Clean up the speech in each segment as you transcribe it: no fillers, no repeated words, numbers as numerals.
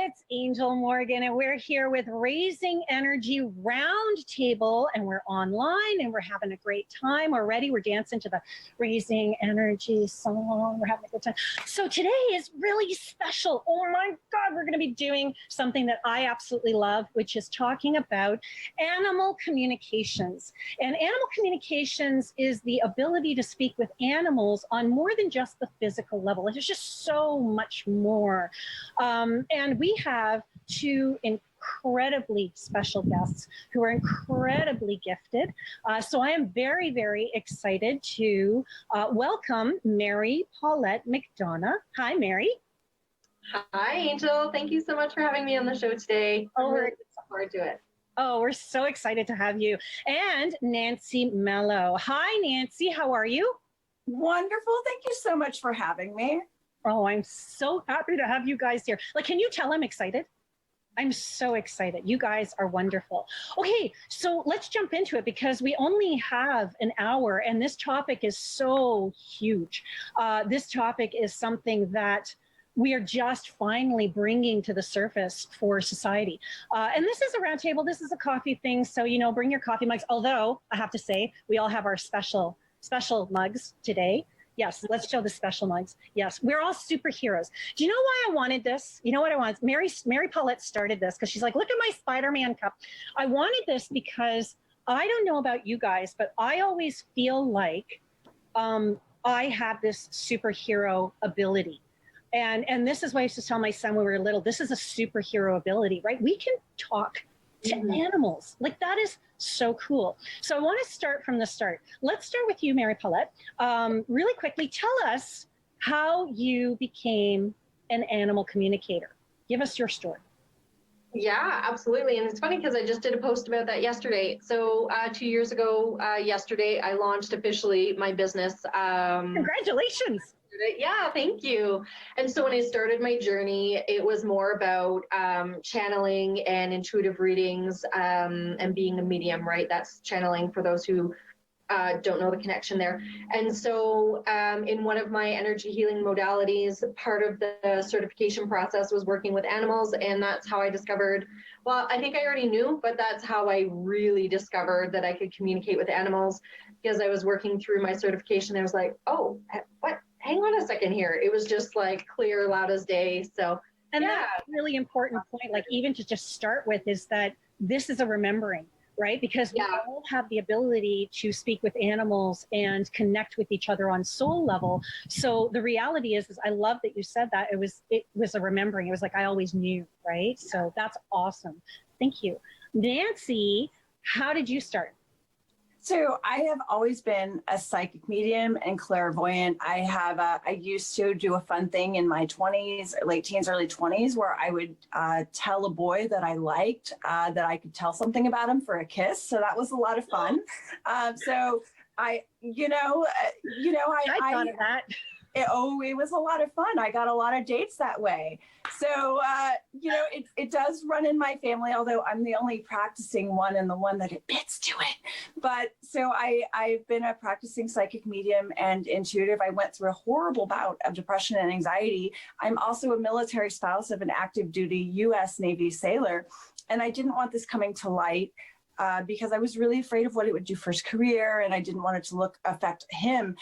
it's Angel Morgan, and we're here with Raising Energy Roundtable, and we're online, and we're having a great time already. We're dancing to the Raising Energy song. We're having a good time. So today is really special. Oh my God, we're going to be doing something that I absolutely love, which is talking about animal communications. And animal communications is the ability to speak with animals on more than just the physical level. There's just so much more. And we have two incredibly special guests who are incredibly gifted. So I am very, very excited to welcome Mary Paulette McDonough. Hi, Mary. Hi, Angel. Thank you so much for having me on the show today. I'm really looking forward to it. Oh, we're so excited to have you. And Nancy Mello. Hi, Nancy. How are you? Wonderful. Thank you so much for having me. Oh, I'm so happy to have you guys here. Like, can you tell I'm excited? I'm so excited. You guys are wonderful. Okay, so let's jump into it because we only have an hour and this topic is so huge. This topic is something that we are just finally bringing to the surface for society. And this is a roundtable. This is a coffee thing. So, you know, bring your coffee mugs. Although I have to say, we all have our special mugs today. Yes, let's show the special mugs. Yes, we're all superheroes. Do you know why I wanted this? You know what I want? Mary Paulette started this because she's like, look at my Spider-Man cup. I wanted this because I don't know about you guys, but I always feel like I have this superhero ability. And this is what I used to tell my son when we were little. This is a superhero ability, right? We can talk to animals. Like, that is so cool. So I want to start from the start. Let's start with you, Mary Paulette. Really quickly, tell us how you became an animal communicator. Give us your story. Yeah, absolutely. And it's funny because I just did a post about that yesterday. So 2 years ago, yesterday, I launched officially my business. Congratulations. Yeah, thank you. And so when I started my journey, it was more about channeling and intuitive readings and being a medium, right? That's channeling for those who don't know the connection there. And so in one of my energy healing modalities, part of the certification process was working with animals. And that's how I discovered, well, I think I already knew, but that's how I really discovered that I could communicate with animals, because I was working through my certification. I was like, oh, what? Hang on a second here. It was just like clear, loud as day. So, and that's a really important point, like even to just start with, is that this is a remembering, right? Because we all have the ability to speak with animals and connect with each other on soul level. So the reality is I love that you said that. It was a remembering. It was like, I always knew, right? So that's awesome. Thank you. Nancy, how did you start? So I have always been a psychic medium and clairvoyant. I used to do a fun thing in my 20s, late teens, early 20s, where I would tell a boy that I liked that I could tell something about him for a kiss. So that was a lot of fun. So I thought of that. It was a lot of fun. I got a lot of dates that way. So, it does run in my family, although I'm the only practicing one and the one that admits to it. But so I've been a practicing psychic medium and intuitive. I went through a horrible bout of depression and anxiety. I'm also a military spouse of an active duty U.S. Navy sailor. And I didn't want this coming to light. Because I was really afraid of what it would do for his career, and I didn't want it to affect him.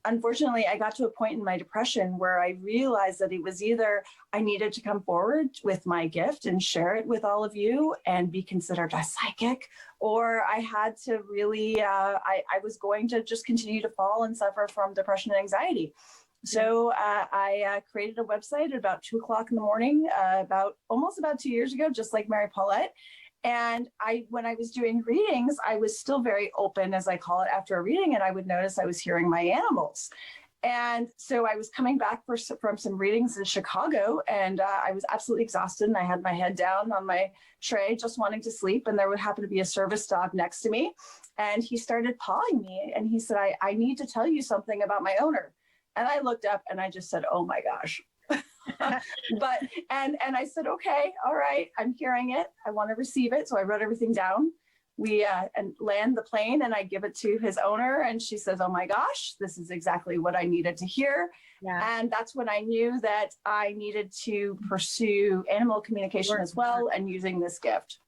Unfortunately, I got to a point in my depression where I realized that it was either I needed to come forward with my gift and share it with all of you and be considered a psychic, or I had to really, I was going to just continue to fall and suffer from depression and anxiety. So I created a website at about 2:00 in the morning, almost about 2 years ago, just like Mary Paulette. And when I was doing readings, I was still very open, as I call it, after a reading, and I would notice I was hearing my animals. And so I was coming back from some readings in Chicago, and I was absolutely exhausted, and I had my head down on my tray, just wanting to sleep. And there would happen to be a service dog next to me, and he started pawing me, and he said, I need to tell you something about my owner. And I looked up, and I just said, oh my gosh. And I said, okay, all right, I'm hearing it. I want to receive it. So I wrote everything down. we and land the plane, and I give it to his owner, and she says, "Oh my gosh, this is exactly what I needed to hear." Yeah. And that's when I knew that I needed to pursue animal communication as well, and using this gift.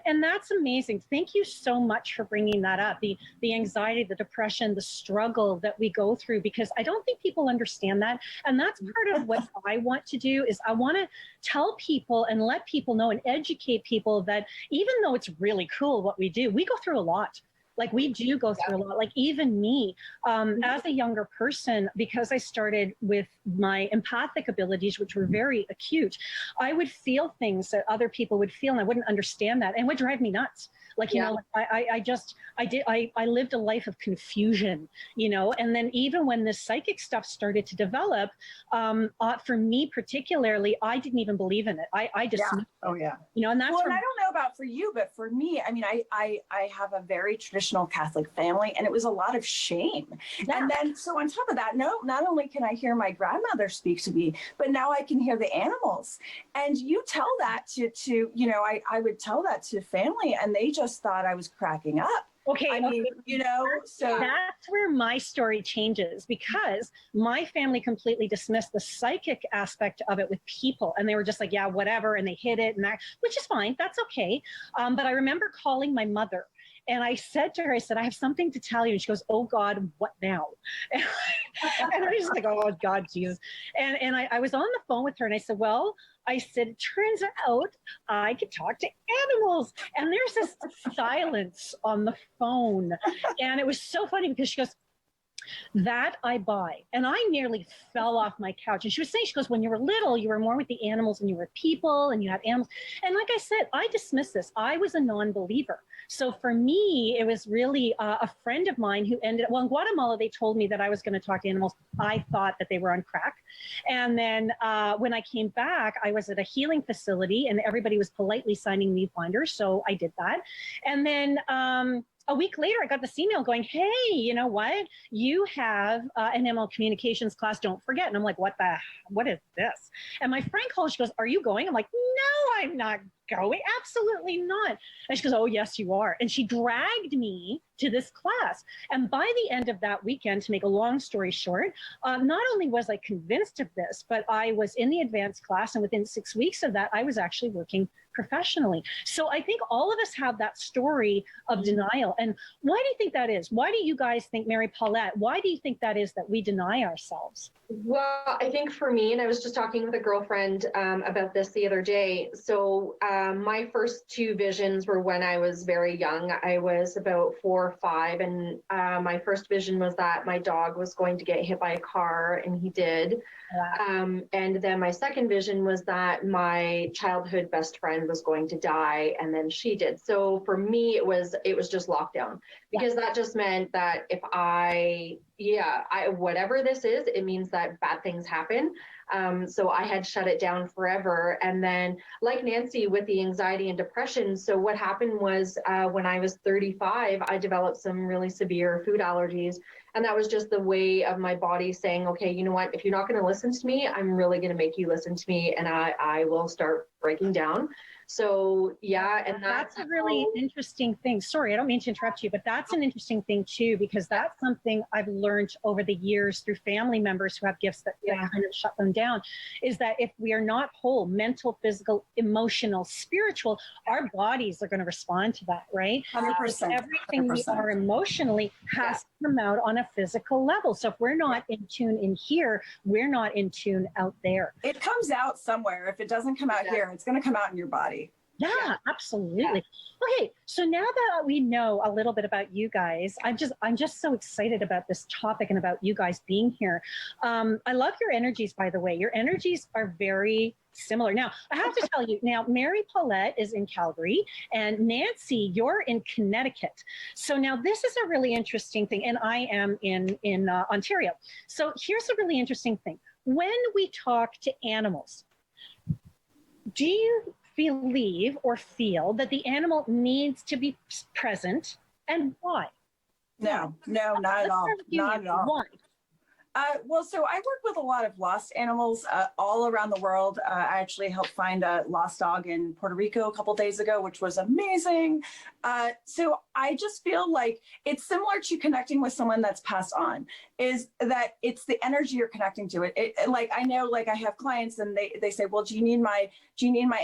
And that's amazing. Thank you so much for bringing that up. The anxiety, the depression, the struggle that we go through, because I don't think people understand that. And that's part of what I want to do is I want to tell people and let people know and educate people that even though it's really cool what we do, we go through a lot. Like we do go through a lot. Like even me, as a younger person, because I started with my empathic abilities, which were very acute, I would feel things that other people would feel, and I wouldn't understand that, and it would drive me nuts. Like, you know, I lived a life of confusion, you know, and then even when this psychic stuff started to develop, for me particularly, I didn't even believe in it. I just, you know, and that's well, and I don't know about for you, but for me, I mean, I have a very traditional Catholic family, and it was a lot of shame. Yeah. And then, so on top of that, not only can I hear my grandmother speak to me, but now I can hear the animals. And you tell that to you know, I would tell that to family, and they just thought I was cracking up. Okay, I mean, you know, so that's where my story changes, because my family completely dismissed the psychic aspect of it with people, and they were just like, yeah, whatever, and they hid it, and that, which is fine, that's okay. But I remember calling my mother, and I said to her, I said, I have something to tell you. And she goes, oh God, what now? And I was like, oh God, Jesus. And I was on the phone with her, and I said, well, I said, it turns out I could talk to animals. And there's this silence on the phone. And it was so funny because she goes, that I buy. And I nearly fell off my couch. And she was saying, she goes, when you were little, you were more with the animals and you were people and you had animals. And like I said, I dismissed this. I was a non-believer. So for me, it was really a friend of mine who ended up, well, in Guatemala, they told me that I was going to talk to animals. I thought that they were on crack. And then when I came back, I was at a healing facility and everybody was politely signing me binders. So I did that. And then a week later, I got this email going, hey, you know what? You have an ML communications class, don't forget. And I'm like, what is this? And my friend calls, she goes, are you going? I'm like, no, I'm not going. Absolutely not. And she goes, oh, yes, you are. And she dragged me to this class. And by the end of that weekend, to make a long story short, not only was I convinced of this, but I was in the advanced class. And within 6 weeks of that, I was actually working professionally. So I think all of us have that story of denial. And why do you think that is? Why do you guys think, Mary Paulette, why do you think that is that we deny ourselves? Well, I think for me, and I was just talking with a girlfriend about this the other day. So my first two visions were when I was very young. I was about 4 or 5. And my first vision was that my dog was going to get hit by a car, and he did. Wow. And then my second vision was that my childhood best friend was going to die, and then she did. So for me, it was just lockdown, because that just meant that if I whatever this is, it means that bad things happen. So I had shut it down forever. And then, like Nancy, with the anxiety and depression, so what happened was when I was 35, I developed some really severe food allergies. And that was just the way of my body saying, okay, you know what, if you're not going to listen to me, I'm really going to make you listen to me, and I will start breaking down. So yeah, and that's a really interesting thing. Sorry, I don't mean to interrupt you, but that's an interesting thing too, because that's something I've learned over the years through family members who have gifts that kind of shut them down, is that if we are not whole, mental, physical, emotional, spiritual, our bodies are going to respond to that, right? 100%. Everything 100%. we are emotionally has to come out on a physical level. So if we're not in tune in here, we're not in tune out there. It comes out somewhere. If it doesn't come out here, it's going to come out in your body. Yeah, absolutely. Okay, so now that we know a little bit about you guys, I'm just so excited about this topic and about you guys being here. I love your energies, by the way. Your energies are very similar. Now, I have to tell you, now, Mary Paulette is in Calgary, and Nancy, you're in Connecticut. So now this is a really interesting thing, and I am in Ontario. So here's a really interesting thing. When we talk to animals, do you believe or feel that the animal needs to be present, and why? No, not at all. Not at all. Why? Well, so I work with a lot of lost animals all around the world. I actually helped find a lost dog in Puerto Rico a couple days ago, which was amazing. So I just feel like it's similar to connecting with someone that's passed on, is that it's the energy you're connecting to. Like, I know, like, I have clients and they say, well, do you need my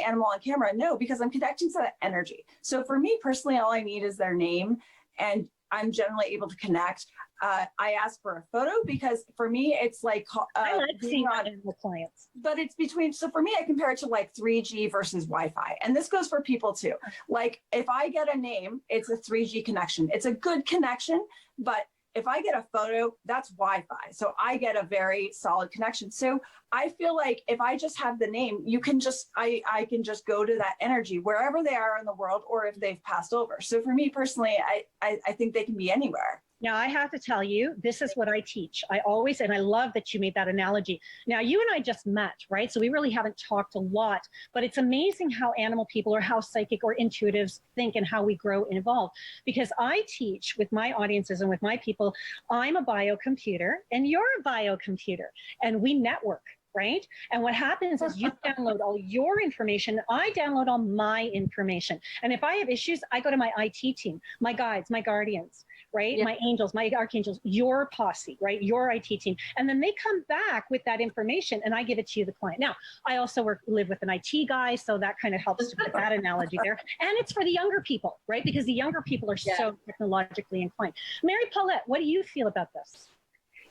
animal on camera? No, because I'm connecting to that energy. So for me personally, all I need is their name, and I'm generally able to connect. I ask for a photo because for me, it's like I like seeing on animal clients. But it's between, so for me, I compare it to like 3G versus Wi-Fi. And this goes for people too. Like if I get a name, it's a 3G connection. It's a good connection, but if I get a photo, that's Wi-Fi. So I get a very solid connection. So I feel like if I just have the name, you can just, I can just go to that energy wherever they are in the world, or if they've passed over. So for me personally, I think they can be anywhere. Now, I have to tell you, this is what I teach. I always, and I love that you made that analogy. Now, you and I just met, right? So we really haven't talked a lot, but it's amazing how animal people or how psychic or intuitives think and how we grow and evolve. Because I teach with my audiences and with my people, I'm a biocomputer and you're a biocomputer, and we network. Right? And what happens is you download all your information. I download all my information. And if I have issues, I go to my IT team, my guides, my guardians, right? Yeah. My angels, my archangels, your posse, right? Your IT team. And then they come back with that information and I give it to you, the client. Now, I also live with an IT guy, so that kind of helps to put that analogy there. And it's for the younger people, right? Because the younger people are so technologically inclined. Mary Paulette, what do you feel about this?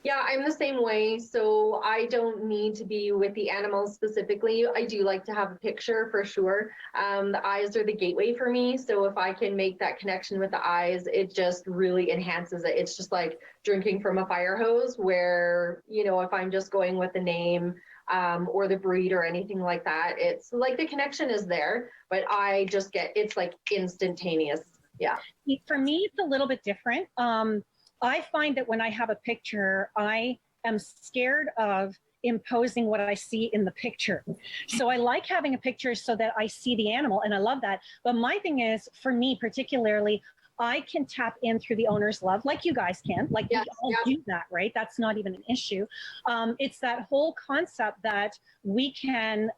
Yeah, I'm the same way. So I don't need to be with the animals specifically. I do like to have a picture for sure. The eyes are the gateway for me. So if I can make that connection with the eyes, it just really enhances it. It's just like drinking from a fire hose where, you know, if I'm just going with the name or the breed or anything like that, it's like the connection is there, but I just get, it's like instantaneous. Yeah. For me, it's a little bit different. I find that when I have a picture, I am scared of imposing what I see in the picture. So I like having a picture so that I see the animal, and I love that. But my thing is, for me particularly, I can tap in through the owner's love, like you guys can, like we all do that, right? That's not even an issue. It's that whole concept that we can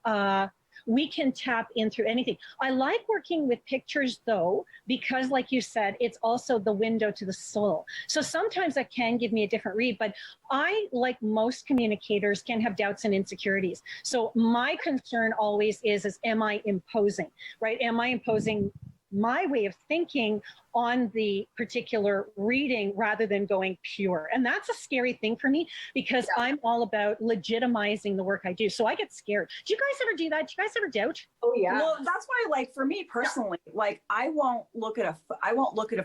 tap in through anything. I like working with pictures though, because like you said, it's also the window to the soul. So sometimes that can give me a different read, but I, like most communicators, can have doubts and insecurities. So my concern always is am I imposing, right? Am I imposing my way of thinking on the particular reading rather than going pure? And that's a scary thing for me because I'm all about legitimizing the work I do. So I get scared. Do you guys ever do that? Do you guys ever doubt? Oh yeah. Well, that's why, like, for me personally, like I won't look at a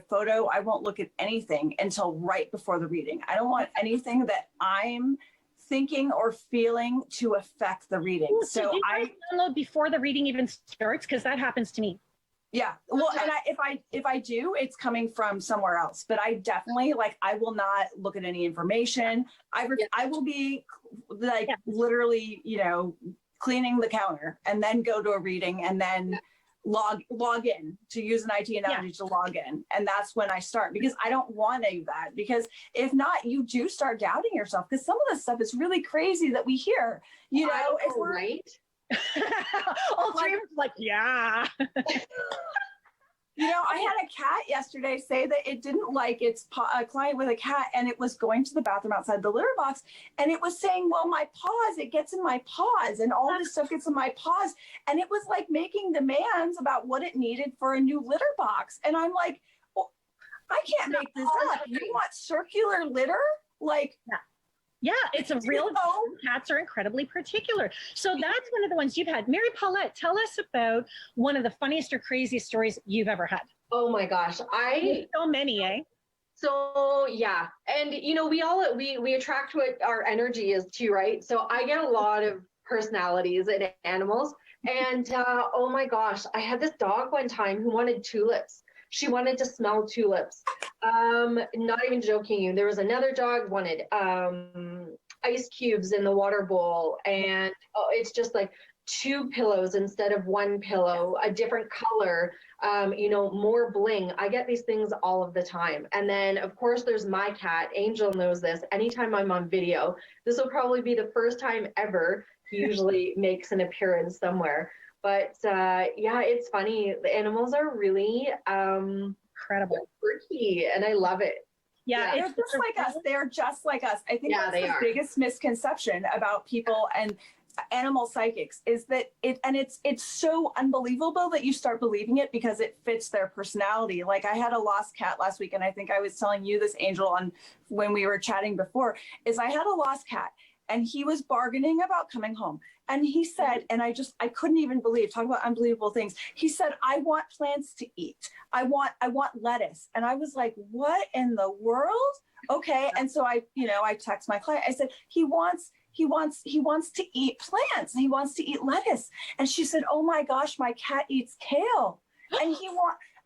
photo. I won't look at anything until right before the reading. I don't want anything that I'm thinking or feeling to affect the reading. Ooh, so I download before the reading even starts, because that happens to me. Yeah. Well, and if I do, it's coming from somewhere else, but I definitely, like, I will not look at any information. I will be like literally, you know, cleaning the counter and then go to a reading and then log in, to use an IT analogy, to log in. And that's when I start, because I don't want to do that, because if not, you do start doubting yourself, because some of the stuff is really crazy that we hear, you know, if we're right. All three of us like, yeah. You know, I had a cat yesterday say that it didn't like its a client with a cat, and it was going to the bathroom outside the litter box, and it was saying, well, my paws, it gets in my paws, and all this stuff gets in my paws. And it was like making demands about what it needed for a new litter box. And I'm like, well, I can't make this up. You want circular litter? Like, yeah, it's a real, cats are incredibly particular. So that's one of the ones you've had. Mary Paulette, tell us about one of the funniest or craziest stories you've ever had. Oh my gosh. There's so many, eh? So yeah. And you know, we attract what our energy is too, right? So I get a lot of personalities in animals. And oh my gosh, I had this dog one time who wanted tulips. She wanted to smell tulips. Not even joking you. There was another dog wanted ice cubes in the water bowl. And it's just like 2 pillows instead of 1 pillow, a different color, more bling. I get these things all of the time. And then of course there's my cat. Angel knows this. Anytime I'm on video, this will probably be the first time ever he usually makes an appearance somewhere. But yeah, it's funny. The animals are really Incredible. quirky, and I love it. Yeah, They're just like us. They're just like us. I think that's the biggest misconception about people and animal psychics is that it's so unbelievable that you start believing it because it fits their personality. Like I had a lost cat last week, and I think I was telling you this, Angel, on when we were chatting before, is I had a lost cat and he was bargaining about coming home. And he said, and I couldn't even believe, talk about unbelievable things. He said, I want plants to eat. I want lettuce. And I was like, what in the world? Okay. And so I text my client, I said, he wants to eat plants. He wants to eat lettuce. And she said, oh my gosh, my cat eats kale. And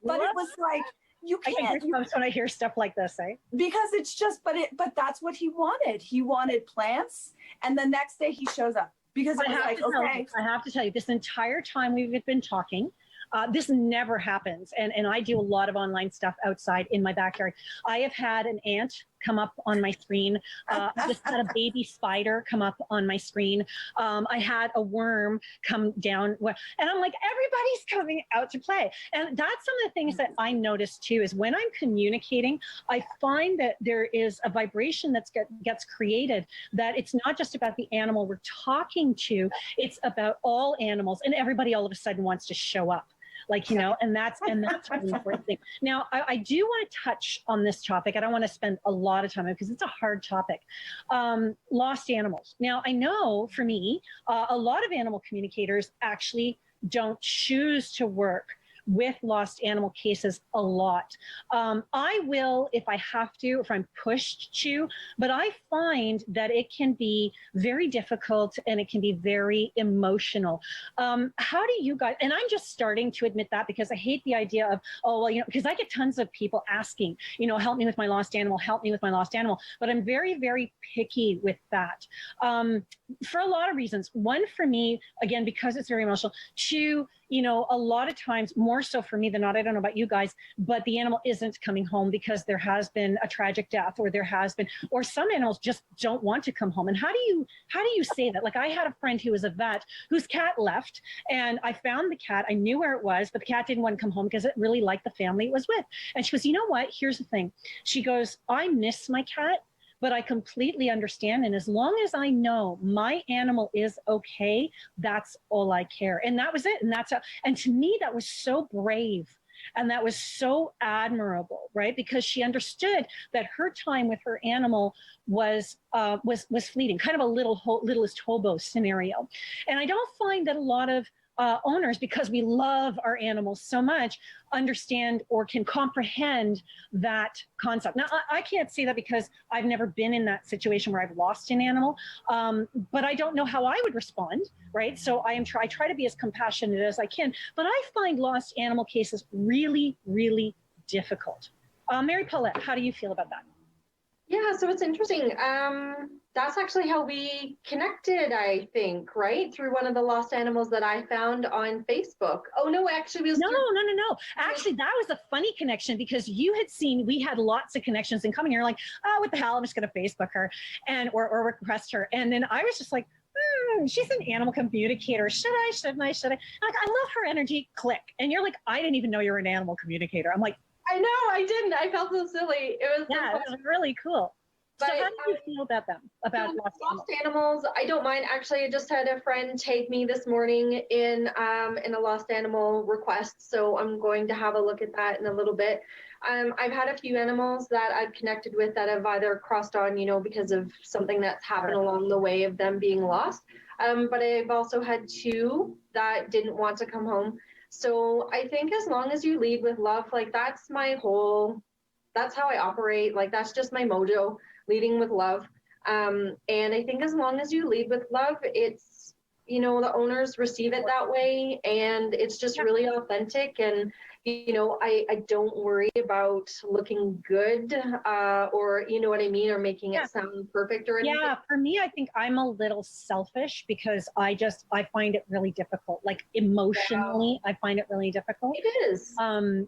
but it was like, you can't. I get goosebumps when I hear stuff like this, eh? Because it's just, but that's what he wanted. He wanted plants. And the next day he shows up because it was like, okay. I have to tell you, this entire time we've been talking, this never happens. And I do a lot of online stuff outside in my backyard. I have had an ant come up on my screen. I just had a baby spider come up on my screen. I had a worm come down. And I'm like, everybody's coming out to play. And that's some of the things that I notice too, is when I'm communicating, I find that there is a vibration that gets created, that it's not just about the animal we're talking to, it's about all animals, and everybody all of a sudden wants to show up. And that's an important thing. Now, I do want to touch on this topic. I don't want to spend a lot of time because it's a hard topic. Lost animals. Now, I know for me, a lot of animal communicators actually don't choose to work with lost animal cases a lot. I will, if I have to, if I'm pushed to, but I find that it can be very difficult and it can be very emotional. How do you guys, and I'm just starting to admit that because I hate the idea of, because I get tons of people asking, help me with my lost animal, help me with my lost animal. But I'm very, very picky with that for a lot of reasons. One, for me, again, because it's very emotional. Two, a lot of times, more so for me than not, I don't know about you guys, but the animal isn't coming home because there has been a tragic death, or some animals just don't want to come home. And how do you say that? Like, I had a friend who was a vet whose cat left, and I found the cat. I knew where it was, but the cat didn't want to come home because it really liked the family it was with. And she goes, you know what? Here's the thing. She goes, I miss my cat, but I completely understand. And as long as I know my animal is okay, that's all I care. And that was it. And to me, that was so brave. And that was so admirable, right? Because she understood that her time with her animal was fleeting, kind of a littlest hobo scenario. And I don't find that a lot of owners, because we love our animals so much, understand or can comprehend that concept. Now, I can't say that because I've never been in that situation where I've lost an animal, but I don't know how I would respond, right? So I try to be as compassionate as I can, but I find lost animal cases really, really difficult. Mary Paulette, how do you feel about that? Yeah, so it's interesting. That's actually how we connected, I think, right? Through one of the lost animals that I found on Facebook. Oh, no, actually, it was... No. Actually, that was a funny connection because you had seen, we had lots of connections in common. You're like, oh, what the hell? I'm just going to Facebook her or request her. And then I was just like, she's an animal communicator. Should I? Shouldn't I? Like, I love her energy. Click. And you're like, I didn't even know you were an animal communicator. I'm like, I know, I didn't. I felt so silly. It was really cool. But, so how do you feel about them? About lost animals? I don't mind. Actually, I just had a friend tag me this morning in a lost animal request, so I'm going to have a look at that in a little bit. I've had a few animals that I've connected with that have either crossed on, because of something that's happened along the way of them being lost. But I've also had 2 that didn't want to come home. So I think as long as you lead with love, like that's how I operate. Like that's just my mojo, leading with love. And I think as long as you lead with love, it's, the owners receive it that way. And it's just really authentic. And, you know, I don't worry about looking good, or you know what I mean, or making Yeah. it sound perfect or anything. Yeah, for me, I think I'm a little selfish because I find it really difficult. Like emotionally, I find it really difficult. It is.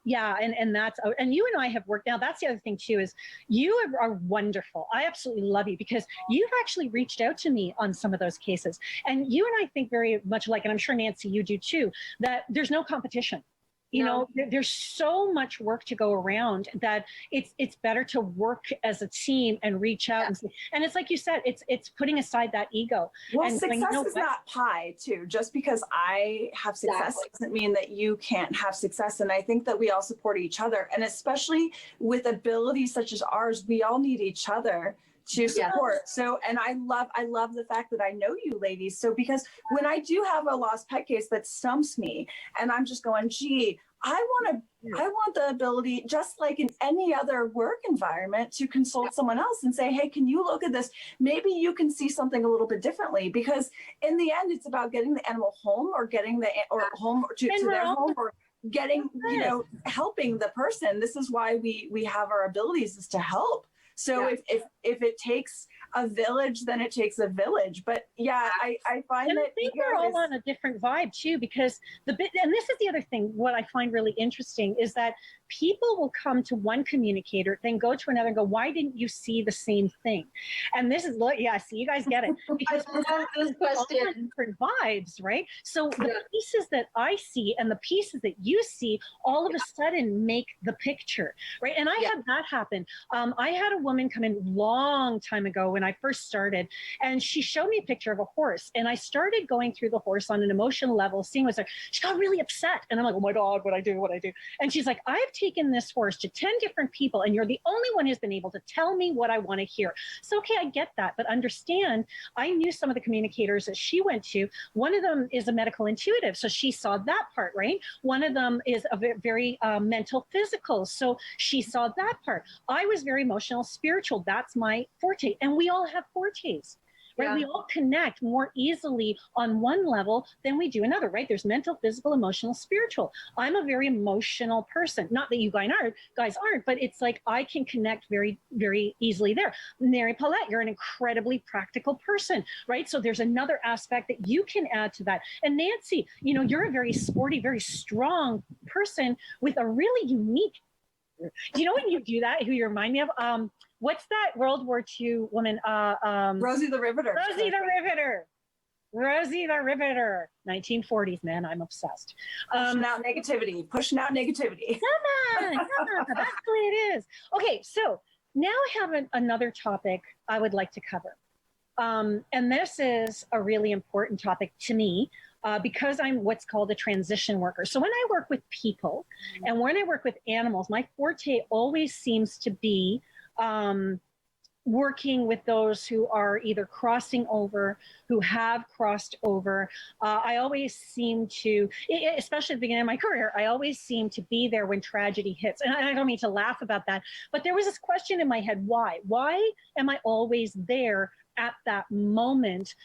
Yeah, and that's, and you and I have worked now. That's the other thing too, is you are wonderful. I absolutely love you because you've actually reached out to me on some of those cases. And you and I think very much alike, and I'm sure Nancy, you do too, that there's no competition. You know, there's so much work to go around that it's better to work as a team and reach out and it's like you said, it's putting aside that ego. Well, and success going, you know is what? not pie, too. Just because I have success doesn't mean that you can't have success. And I think that we all support each other. And especially with abilities such as ours, we all need each other to support. So, and I love the fact that I know you ladies. So, because when I do have a lost pet case that stumps me and I'm just going, gee, I want the ability, just like in any other work environment, to consult someone else and say, hey, can you look at this? Maybe you can see something a little bit differently, because in the end, it's about getting the animal home or getting the home to their home, or getting, you know, helping the person. This is why we have our abilities, is to help. So if it takes a village, then it takes a village. But yeah, I find and that I think we're all on a different vibe too, because and this is the other thing, what I find really interesting is that people will come to one communicator, then go to another and go, why didn't you see the same thing? And this is, yeah, see, you guys get it. Because I love this question. Different vibes, right? So the pieces that I see and the pieces that you see all of a sudden make the picture, right? And I had that happen. I had a woman come in long time ago when I first started, and she showed me a picture of a horse, and I started going through the horse on an emotional level, seeing what's there. She got really upset, and I'm like, oh my God, what I do. And she's like, I've taken this horse to 10 different people, and you're the only one who's been able to tell me what I want to hear. So, okay, I get that, but understand, I knew some of the communicators that she went to. One of them is a medical intuitive, so she saw that part, right? One of them is a very mental physical, so she saw that part. I was very emotional, spiritual. That's my forte, and we all have fortes. Right? We all connect more easily on one level than we do another, right? There's mental, physical, emotional, spiritual. I'm a very emotional person. Not that you guys aren't, but it's like I can connect very, very easily there. Mary Paulette, you're an incredibly practical person, right? So there's another aspect that you can add to that. And Nancy, you know, you're a very sporty, very strong person with a really unique, you know, when you do that, who you remind me of, what's that World War II woman? Rosie the Riveter. Rosie the Riveter. Rosie the Riveter. 1940s, man. I'm obsessed. Pushing out negativity. Come on. That's the way it is. Okay, so now I have another topic I would like to cover. And this is a really important topic to me. Because I'm what's called a transition worker. So when I work with people and when I work with animals, my forte always seems to be working with those who are either crossing over, who have crossed over. I always seem to, especially at the beginning of my career, I always seem to be there when tragedy hits. And I don't mean to laugh about that, but there was this question in my head, why? Why am I always there at that moment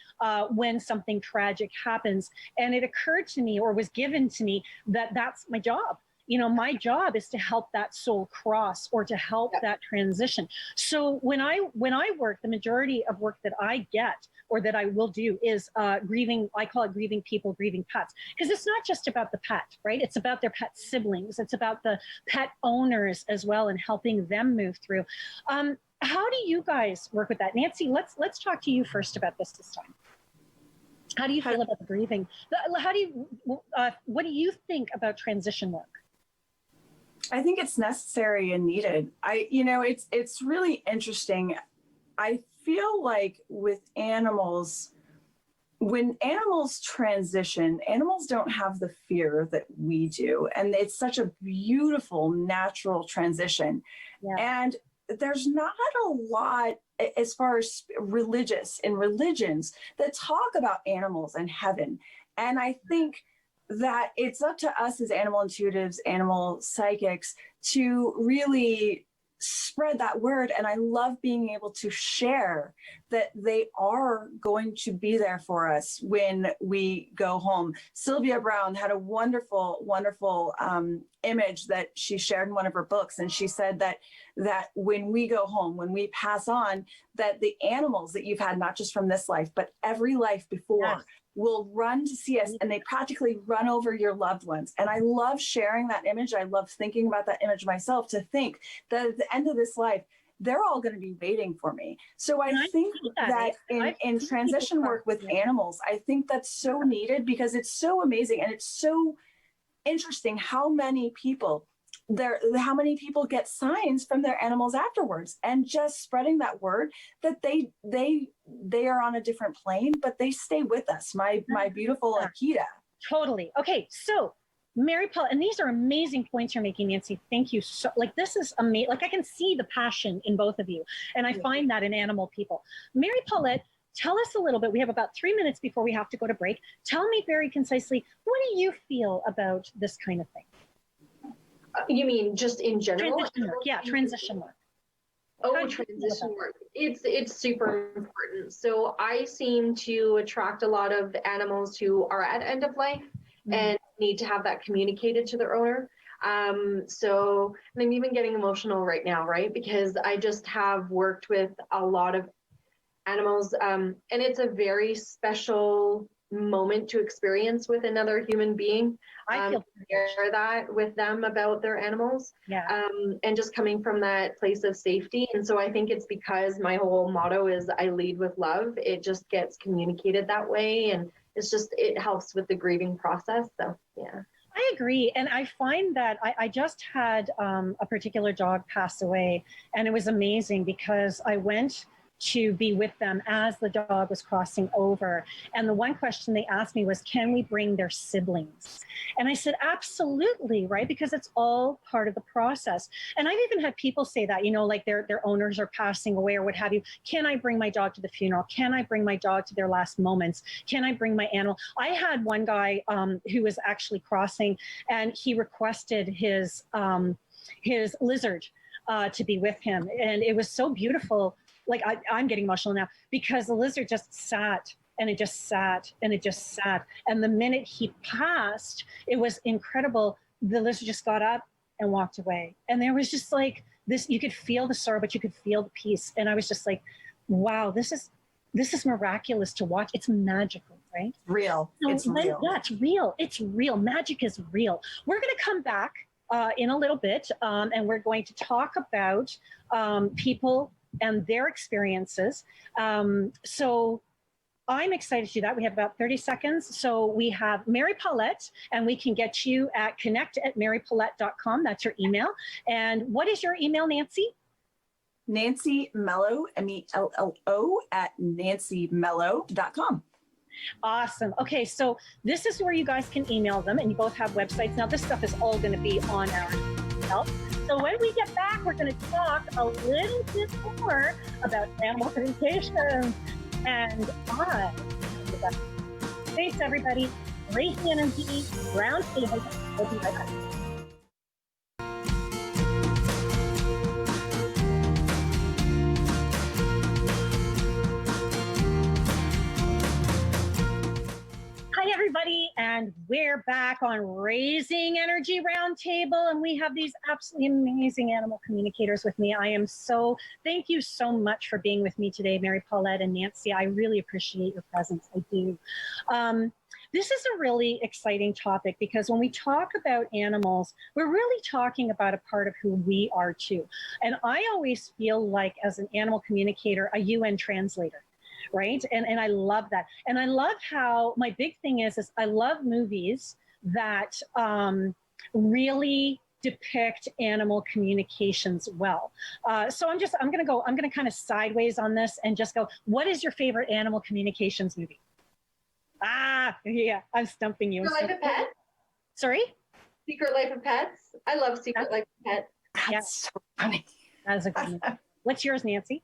when something tragic happens? And it occurred to me, or was given to me, that that's my job. You know, my job is to help that soul cross, or to help that transition. So when I work, the majority of work that I get, or that I will do, is grieving. I call it grieving people, grieving pets, because it's not just about the pet, right? It's about their pet siblings. It's about the pet owners as well, and helping them move through. How do you guys work with that? Nancy, let's talk to you first about this time. How do you feel about the grieving? What do you think about transition work? I think it's necessary and needed. It's really interesting. I feel like with animals, when animals transition, animals don't have the fear that we do. And it's such a beautiful, natural transition. Yeah. And there's not a lot as far as religions that talk about animals and heaven. And I think that it's up to us as animal intuitives, animal psychics, to really spread that word. And I love being able to share that they are going to be there for us when we go home. Sylvia Brown had a wonderful, wonderful image that she shared in one of her books. And she said that when we go home, when we pass on, that the animals that you've had, not just from this life, but every life before, yes, will run to see us, and they practically run over your loved ones. And I love sharing that image. I love thinking about that image myself, to think that at the end of this life, they're all going to be waiting for me. So I think that in transition work with animals, I think that's so needed, because it's so amazing. And it's so interesting how many people get signs from their animals afterwards, and just spreading that word that they are on a different plane, but they stay with us. My beautiful Akita. Totally. Okay. So Mary Paulette, and these are amazing points you're making, Nancy. Thank you. So, like, this is amazing. Like, I can see the passion in both of you, and I find that in animal people. Mary Paulette, tell us a little bit. We have about 3 minutes before we have to go to break. Tell me very concisely, what do you feel about this kind of thing? You mean just in general? Transition work. Yeah, transition work. Oh, transition work. It's super important. So I seem to attract a lot of animals who are at end of life and need to have that communicated to their owner. So I'm even getting emotional right now, right? Because I just have worked with a lot of animals, and it's a very special moment to experience with another human being. I feel share that with them about their animals, and just coming from that place of safety. And so I think it's because my whole motto is I lead with love. It just gets communicated that way, and it helps with the grieving process. So yeah. I agree. And I find that I just had a particular dog pass away, and it was amazing because I went to be with them as the dog was crossing over. And the one question they asked me was, can we bring their siblings? And I said, absolutely, right? Because it's all part of the process. And I've even had people say that, you know, like their owners are passing away or what have you. Can I bring my dog to the funeral? Can I bring my dog to their last moments? Can I bring my animal? I had one guy who was actually crossing, and he requested his lizard to be with him. And it was so beautiful. Like, I'm getting emotional now, because the lizard just sat and it just sat and it just sat. And the minute he passed, it was incredible. The lizard just got up and walked away. And there was just like this, you could feel the sorrow, but you could feel the peace. And I was just like, wow, this is miraculous to watch. It's magical, right? Real. So it's real. Yeah, it's real. It's real. Magic is real. We're going to come back in a little bit, and we're going to talk about people and their experiences. So I'm excited to do that. We have about 30 seconds. So we have Mary Paulette, and we can get you at connect@marypaulette.com. That's your email. And what is your email, Nancy? Nancy Mello, MELLO, at nancymello.com. Awesome. Okay, so this is where you guys can email them, and you both have websites. Now, this stuff is all going to be on our help. So when we get back, we're going to talk a little bit more about animal communication. And thanks, everybody. Raising Energy Roundtable. We'll be right back. Hi, everybody, and we're back on Raising Energy Roundtable, and we have these absolutely amazing animal communicators with me. Thank you so much for being with me today, Mary Paulette and Nancy. I really appreciate your presence. I do. This is a really exciting topic, because when we talk about animals, we're really talking about a part of who we are too. And I always feel like, as an animal communicator, a UN translator. Right. And I love that. And I love how my big thing is I love movies that really depict animal communications well. So I'm going to kind of sideways on this and just go, what is your favorite animal communications movie? Yeah, I'm stumping you. Secret Life of Pets? Sorry? Secret Life of Pets. I love Secret Life of Pets. That's so funny. That's a good one. What's yours, Nancy?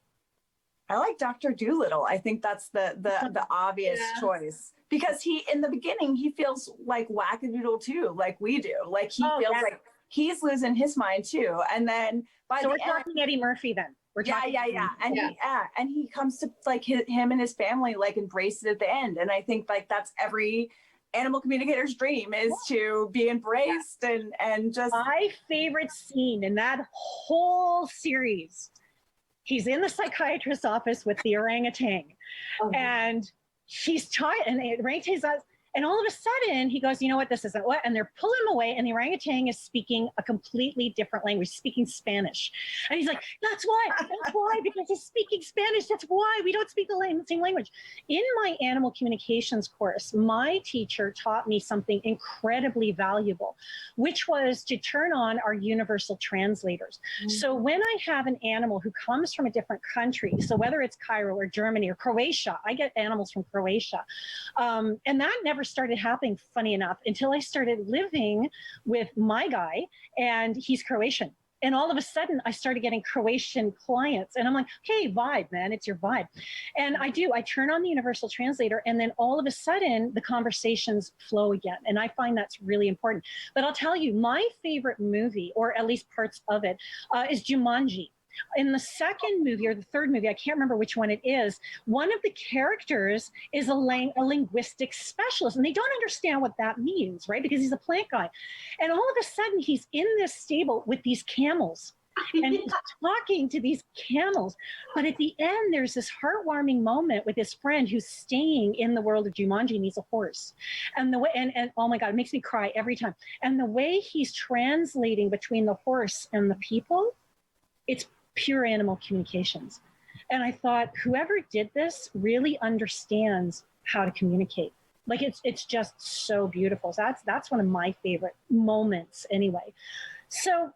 I like Dr. Dolittle. I think that's the obvious choice, because in the beginning, he feels like wackadoodle too, like we do. Like he feels like he's losing his mind too. And then by So the we're talking Eddie Murphy then. We're talking yeah. And he comes to like him and his family like embrace it at the end. And I think like that's every animal communicator's dream is to be embraced and just. My favorite scene in that whole series, he's in the psychiatrist's office with the orangutan, and she's trying, and the orangutan's and all of a sudden he goes, you know what, this isn't what, and they're pulling him away, and the orangutan is speaking a completely different language, speaking Spanish. And he's like, that's why, because he's speaking Spanish. That's why we don't speak the same language. In my animal communications course, my teacher taught me something incredibly valuable, which was to turn on our universal translators. So when I have an animal who comes from a different country, so whether it's Cairo or Germany or Croatia, I get animals from Croatia. And that never started happening, funny enough, until I started living with my guy, and he's Croatian. And all of a sudden, I started getting Croatian clients. And I'm like, hey, vibe, man, it's your vibe. And I turn on the universal translator, and then all of a sudden, the conversations flow again. And I find that's really important. But I'll tell you, my favorite movie, or at least parts of it, is Jumanji. In the second movie or the third movie, I can't remember which one it is, one of the characters is a linguistic specialist, and they don't understand what that means, right? Because he's a plant guy. And all of a sudden, he's in this stable with these camels, and he's talking to these camels. But at the end, there's this heartwarming moment with his friend who's staying in the world of Jumanji, and he's a horse. And the way, and oh my God, it makes me cry every time. And the way he's translating between the horse and the people, it's pure animal communications. And I thought, whoever did this really understands how to communicate. Like it's just so beautiful. So that's one of my favorite moments anyway. So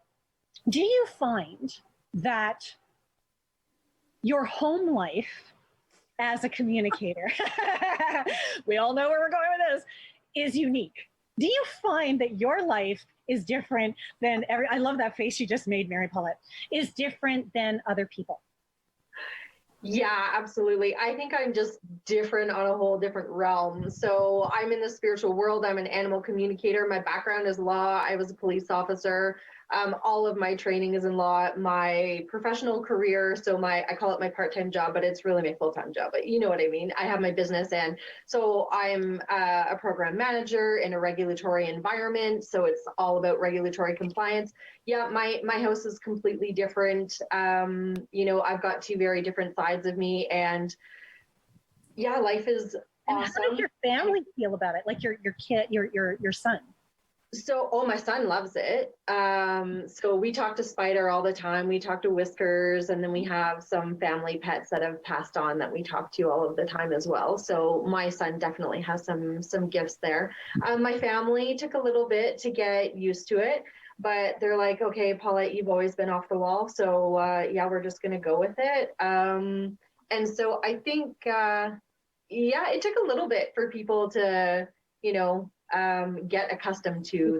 do you find that your home life as a communicator, we all know where we're going with this, is unique? Do you find that your life is different than I love that face you just made, Mary Paulette, is different than other people? Yeah, absolutely. I think I'm just different on a whole different realm. So I'm in the spiritual world. I'm an animal communicator. My background is law. I was a police officer. All of my training is in law. My professional career, so I call it my part-time job, but it's really my full-time job. But you know what I mean? I have my business, and so I'm a program manager in a regulatory environment. So it's all about regulatory compliance. Yeah, my house is completely different. I've got two very different sides of me, and yeah, life is awesome. How does your family feel about it? Like your kid, your son? So, my son loves it. So we talk to Spider all the time. We talk to Whiskers, and then we have some family pets that have passed on that we talk to all of the time as well. So my son definitely has some gifts there. My family took a little bit to get used to it, but they're like, okay, Paulette, you've always been off the wall. So yeah, we're just going to go with it. And so I think, yeah, it took a little bit for people to, get accustomed to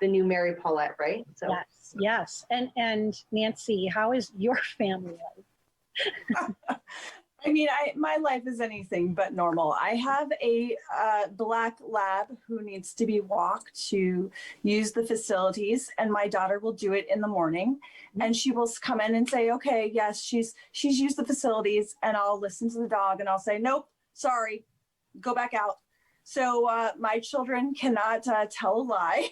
the new Mary Paulette, right? So yes. And Nancy, how is your family life? I mean, my life is anything but normal. I have a black lab who needs to be walked to use the facilities, and my daughter will do it in the morning, and she will come in and say, okay, yes, she's used the facilities, and I'll listen to the dog and I'll say, nope, sorry, go back out. So my children cannot tell a lie.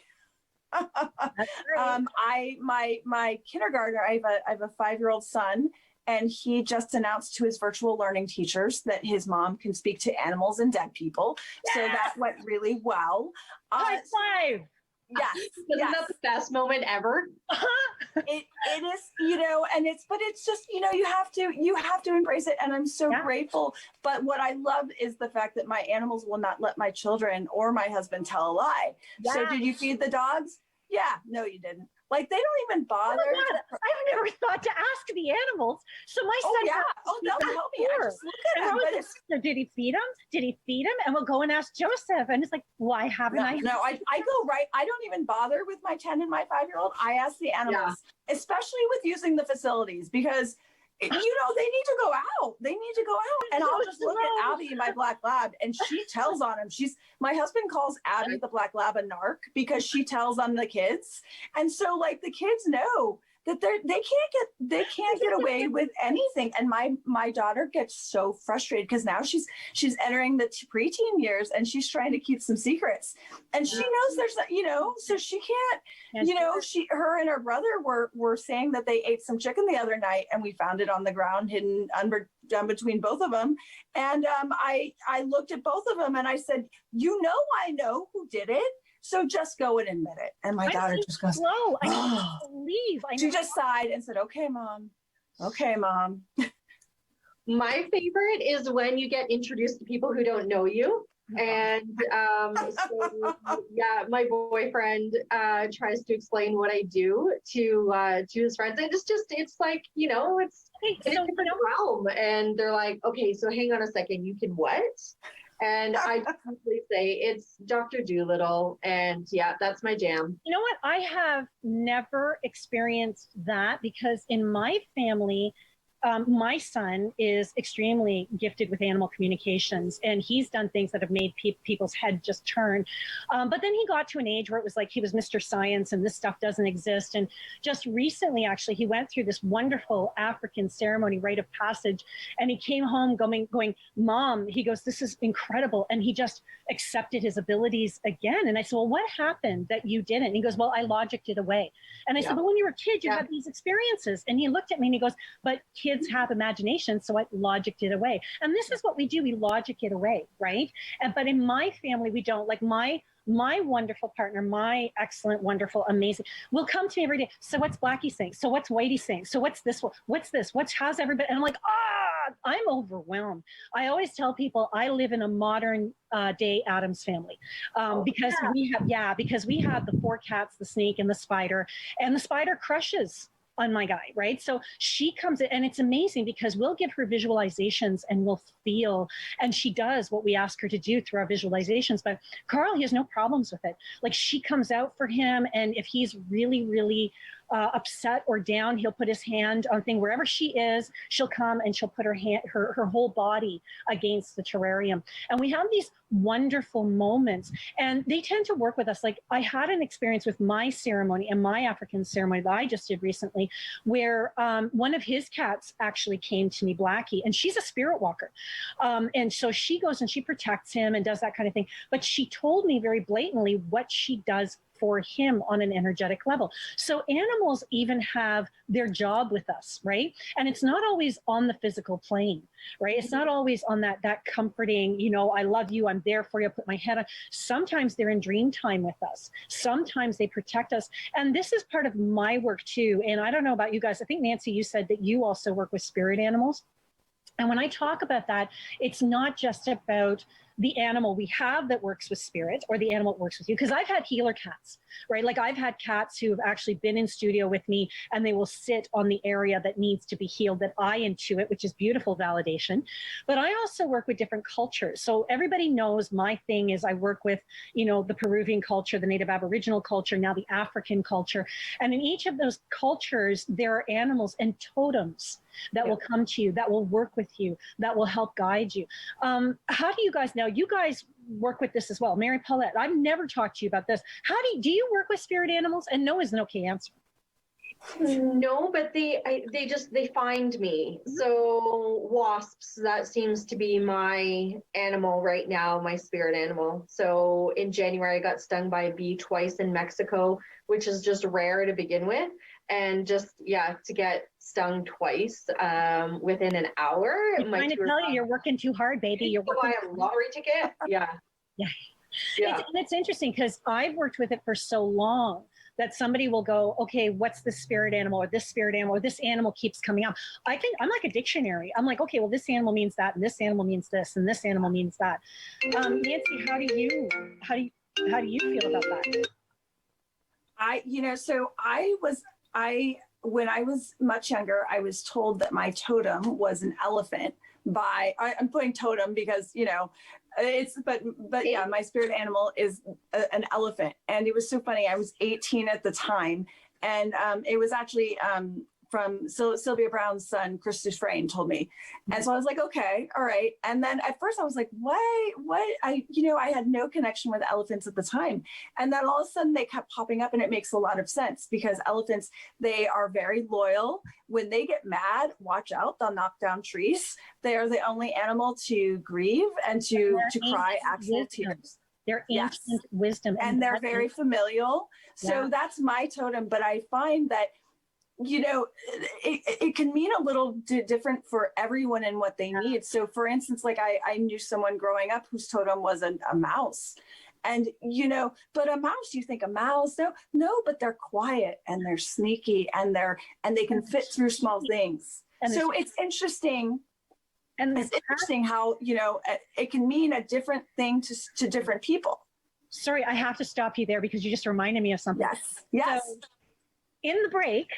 My kindergartner, I have a 5-year-old son, and he just announced to his virtual learning teachers that his mom can speak to animals and dead people. Yes! So that went really well. High five! Yes. Isn't that the best moment ever? It is, but it's just, you have to embrace it. And I'm so grateful. But what I love is the fact that my animals will not let my children or my husband tell a lie. Yes. So did you feed the dogs? Yeah. No, you didn't. Like, they don't even bother. Oh my God. I've never thought to ask the animals. So my son, they'll help me. I just look at him. So did he feed him? Did he feed him? And we'll go and ask Joseph. And it's like, why haven't I? No, I go right. I don't even bother with my 10 and my 5-year-old. I ask the animals, especially with using the facilities, because they need to go out. They need to go out. And I'll just look at Abby, my black lab, and she tells on him. My husband calls Abby the black lab a narc because she tells on the kids. And so like the kids know that they can't get away with anything. And my daughter gets so frustrated because now she's entering the preteen years and she's trying to keep some secrets. And she knows there's, so she can't, her and her brother were saying that they ate some chicken the other night and we found it on the ground hidden down between both of them. And I looked at both of them and I said, I know who did it. So just go and admit it. And my daughter just goes, slow. I can't believe. She just sighed and said, okay, mom. Okay, mom. My favorite is when you get introduced to people who don't know you. And my boyfriend tries to explain what I do to his friends. And it's like, it's in a different realm. And they're like, okay, so hang on a second, you can what? And I simply say it's Dr. Dolittle, and that's my jam. You know what? I have never experienced that because in my family, my son is extremely gifted with animal communications, and he's done things that have made people's head just turn. But then he got to an age where it was like he was Mr. Science and this stuff doesn't exist. And just recently, actually, he went through this wonderful African ceremony, rite of passage, and he came home going, Mom, he goes, this is incredible. And he just accepted his abilities again. And I said, well, what happened that you didn't? And he goes, well, I logicked it away. And I said, but when you were a kid, you had these experiences. And he looked at me and he goes, but kids have imagination, so I logicked it away. And this is what we do. We logic it away, right? But in my family, we don't. Like my wonderful partner, my excellent, wonderful, amazing, will come to me every day. So what's Blackie saying? So what's Whitey saying? So what's this? What's this? How's everybody? And I'm like, I'm overwhelmed. I always tell people I live in a modern day Addams family because we have the 4 cats, the snake, and the spider crushes on my guy, right? So she comes in and it's amazing because we'll give her visualizations and we'll feel, and she does what we ask her to do through our visualizations. But Carl, he has no problems with it. Like she comes out for him, and if he's really, really upset or down, he'll put his hand on thing wherever she is. She'll come and she'll put her hand, her whole body against the terrarium, and we have these wonderful moments. And they tend to work with us. Like I had an experience with my ceremony and my African ceremony that I just did recently, where one of his cats actually came to me, Blackie, and she's a spirit walker, and so she goes and she protects him and does that kind of thing. But she told me very blatantly what she does for him on an energetic level. So animals even have their job with us, right? And it's not always on the physical plane, right? It's not always on that comforting, I love you, I'm there for you, I put my head on. Sometimes they're in dream time with us. Sometimes they protect us. And this is part of my work too. And I don't know about you guys. I think, Nancy, you said that you also work with spirit animals. And when I talk about that, it's not just about the animal we have that works with spirit or the animal that works with you. Because I've had healer cats, right? Like I've had cats who have actually been in studio with me and they will sit on the area that needs to be healed that I intuit, which is beautiful validation. But I also work with different cultures. So everybody knows my thing is I work with, the Peruvian culture, the Native Aboriginal culture, now the African culture. And in each of those cultures, there are animals and totems that will come to you, that will work with you, that will help guide you. How do you guys know? You guys work with this as well. Mary Paulette, I've never talked to you about this. How do you work with spirit animals? And no is an okay answer. No, but they find me. So wasps, that seems to be my animal right now, my spirit animal. So in January, I got stung by a bee twice in Mexico, which is just rare to begin with. And just, to get stung twice within an hour. I'm trying to tell you, you're working too hard, baby. You're working. Buy a lottery ticket. Yeah. It's interesting because I've worked with it for so long that somebody will go, okay, what's the spirit animal or this spirit animal or this animal keeps coming up. I'm like a dictionary. I'm like, okay, well, this animal means that, and this animal means this, and this animal means that. Nancy, how do you feel about that? When I was much younger, I was told that my totem was an elephant I'm putting totem because, my spirit animal is an elephant. And it was so funny. I was 18 at the time. And it was actually Sylvia Brown's son, Chris Dufresne, told me. And so I was like, okay, all right. And then at first I was like, what? I had no connection with elephants at the time. And then all of a sudden they kept popping up, and it makes a lot of sense because elephants, they are very loyal. When they get mad, watch out, they'll knock down trees. They are the only animal to grieve and to cry actual tears. They're ancient wisdom. And they're very familial. So that's my totem. But I find that, it can mean a little different for everyone and what they need. So for instance, like I knew someone growing up whose totem was a mouse. And, but a mouse, you think a mouse, no, but they're quiet and they're sneaky and they can fit through small things. And so it's interesting. And it's interesting how, it can mean a different thing to different people. Sorry, I have to stop you there because you just reminded me of something. Yes. So in the break,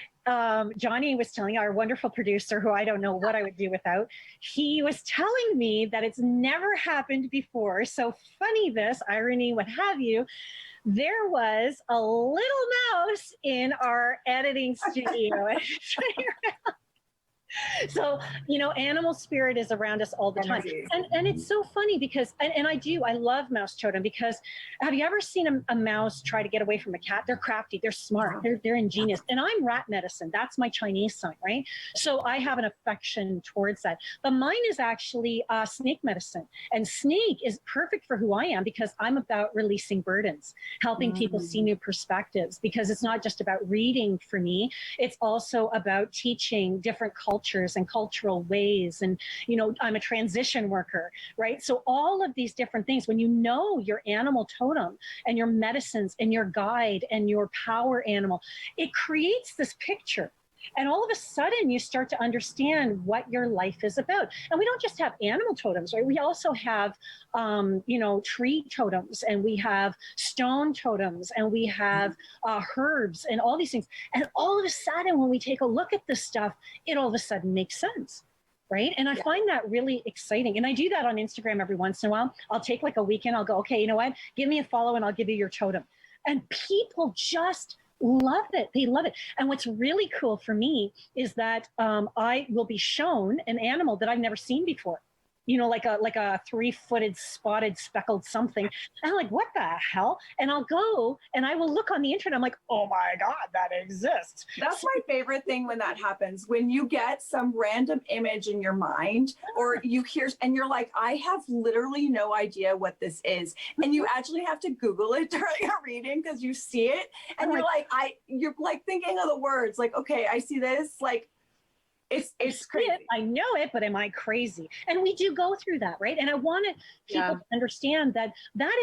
Johnny was telling, our wonderful producer, who I don't know what I would do without, he was telling me that it's never happened before. So funny this, irony, what have you. There was a little mouse in our editing studio. So, animal spirit is around us all the time. And it's so funny because, and I love mouse totem because have you ever seen a mouse try to get away from a cat? They're crafty, they're smart, they're ingenious. And I'm rat medicine. That's my Chinese sign, right? So I have an affection towards that. But mine is actually snake medicine. And snake is perfect for who I am because I'm about releasing burdens, helping people see new perspectives, because it's not just about reading for me. It's also about teaching different cultures and cultural ways. And, I'm a transition worker, right? So all of these different things, when you know your animal totem and your medicines and your guide and your power animal, it creates this picture. And all of a sudden you start to understand what your life is about. And we don't just have animal totems, right? We also have, tree totems, and we have stone totems, and we have herbs and all these things. And all of a sudden, when we take a look at this stuff, it all of a sudden makes sense. Right. And I find that really exciting. And I do that on Instagram every once in a while. I'll take like a weekend. I'll go, okay, you know what? Give me a follow and I'll give you your totem. And people just love it. They love it. And what's really cool for me is that I will be shown an animal that I've never seen before. Like a 3-footed spotted speckled something. And I'm like, what the hell? And I'll go and I will look on the internet. I'm like, oh my God, that exists. That's my favorite thing when that happens. When you get some random image in your mind, or you hear, and you're like, I have literally no idea what this is. And you actually have to Google it during a reading because you see it. And you're like thinking of the words, like, okay, I see this, like, it's crazy. I know it, but am I crazy? And we do go through that, right? And I want people to understand that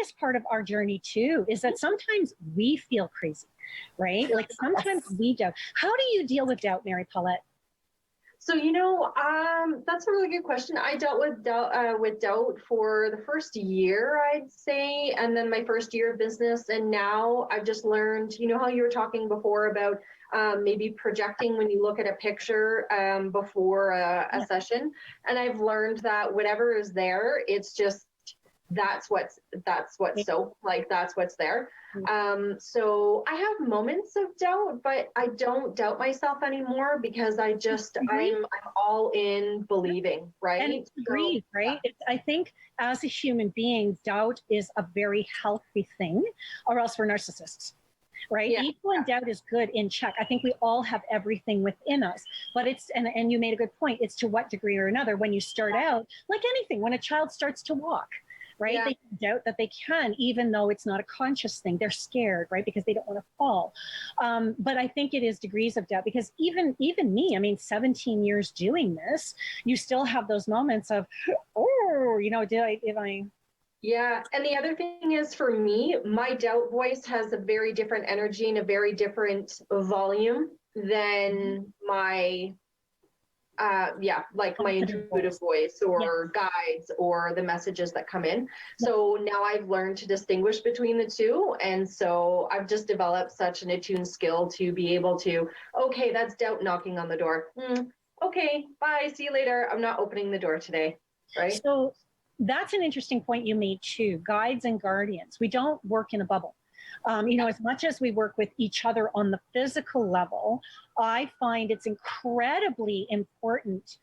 is part of our journey too, is that sometimes we feel crazy, right? Like sometimes we doubt. How do you deal with doubt, Mary Paulette? So, that's a really good question. I dealt with doubt for the first year, I'd say, and then my first year of business. And now I've just learned, how you were talking before about maybe projecting when you look at a picture before a session. And I've learned that whatever is there, it's just, that's what's there. So I have moments of doubt, but I don't doubt myself anymore because I'm all in believing, right? And agree, right? I think as a human being, doubt is a very healthy thing, or else we're narcissists. Right? Yeah. Ego and doubt is good in check. I think we all have everything within us, but and you made a good point. It's to what degree or another. When you start out, like anything, when a child starts to walk, right? Yeah. They doubt that they can, even though it's not a conscious thing. They're scared, right? Because they don't want to fall. But I think it is degrees of doubt, because even me, 17 years doing this, you still have those moments of, did I. Yeah. And the other thing is, for me, my doubt voice has a very different energy and a very different volume than my, my intuitive voice or guides or the messages that come in. So now I've learned to distinguish between the two. And so I've just developed such an attuned skill to be able to, okay, that's doubt knocking on the door. Okay, bye. See you later. I'm not opening the door today. Right. So that's an interesting point you made too. Guides and guardians. We don't work in a bubble. As much as we work with each other on the physical level, I find it's incredibly important,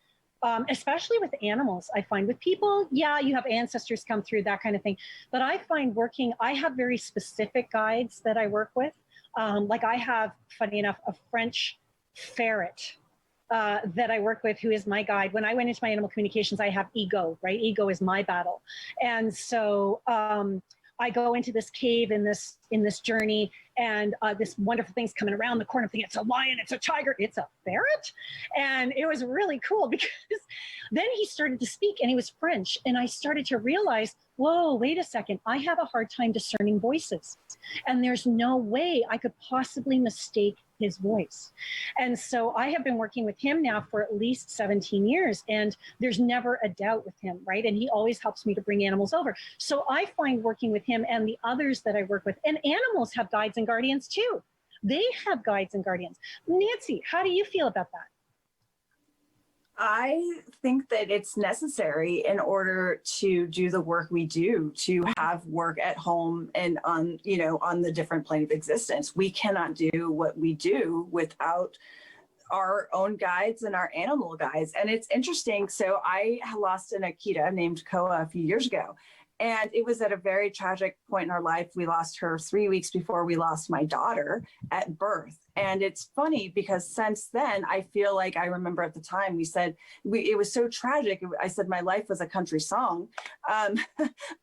especially with animals. I find with people, yeah, you have ancestors come through, that kind of thing. But I find I have very specific guides that I work with. Like I have, funny enough, a French ferret that I work with, who is my guide. When I went into my animal communications, I have ego, right? Ego is my battle. And so I go into this cave in this journey, and this wonderful thing's coming around the corner. Thinking it's a lion, it's a tiger, it's a ferret. And it was really cool because then he started to speak, and he was French. And I started to realize, whoa, wait a second, I have a hard time discerning voices. And there's no way I could possibly mistake his voice. And so I have been working with him now for at least 17 years, and there's never a doubt with him, right? And he always helps me to bring animals over. So I find working with him and the others that I work with, and animals have guides and guardians too. They have guides and guardians. Nancy, how do you feel about that? I think that it's necessary in order to do the work we do, to have work at home and on the different plane of existence. We cannot do what we do without our own guides and our animal guides. And it's interesting. So I lost an Akita named Koa a few years ago. And it was at a very tragic point in our life. We lost her 3 weeks before we lost my daughter at birth. And it's funny because since then, I feel like I remember at the time we said, it was so tragic. I said my life was a country song,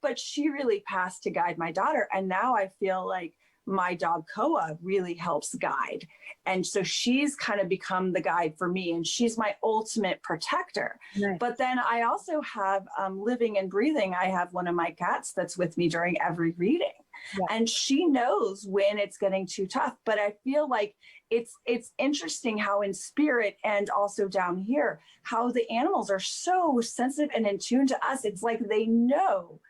but she really passed to guide my daughter. And now I feel like my dog Koa really helps guide. And so she's kind of become the guide for me, and she's my ultimate protector. Nice. But then I also have living and breathing. I have one of my cats that's with me during every reading. Yeah. And she knows when it's getting too tough. But I feel like it's interesting how in spirit and also down here, how the animals are so sensitive and in tune to us. It's like they know